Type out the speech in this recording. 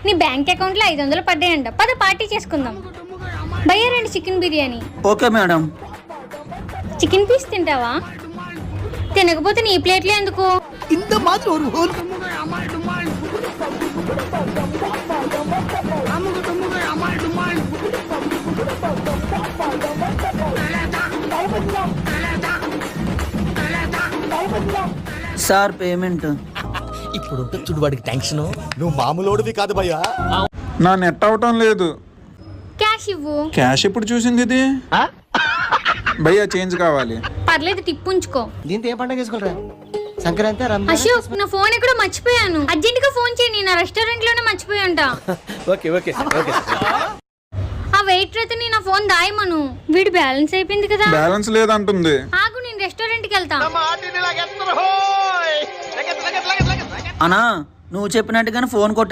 నీ bank account లో 500 పడ్డాయంట. పద పార్టీ చేసుకుందాం. భయ్యా 2 chicken biryani. Okay madam. Chicken piece తింటావా? తినకపోతే నీ ప్లేట్లో ఎందుకు? ఇంత మాత్రం సార్ పేమెంట్. ఇప్పుడు చూడు వాడికి టెన్షన్. నువ్వు మామూలుడివి కాదు భయ్యా. నా నెట్ అవటం లేదు. క్యాష్ ఇవ్వు. క్యాష్ ఎప్పుడు చూసింది ఇది? భయ్యా చేంజ్ కావాలి. పర్లేదు, టిప్ ఉంచుకో. దీంతో ఏ పండుగ చేసుకోలేరా? సంక్రాంతి అశోక్, నా ఫోన్ ఎక్కడో మర్చిపోయాను. అర్జెంట్ గా ఫోన్ చేయండి, నా రెస్టారెంట్ లోనే మర్చిపోయాంట. Okay okay okay. ఆ వెయిటర్ అయితే నా ఫోన్ దాయమను. వీడి బ్యాలెన్స్ అయిపోయింది కదా. బ్యాలెన్స్ లేదంటుంది. ఆగు, నేను రెస్టారెంట్ కి వెళ్తా. అన్నా నువ్వు చెప్పినట్టుగానే ఫోన్ కొట్టేసి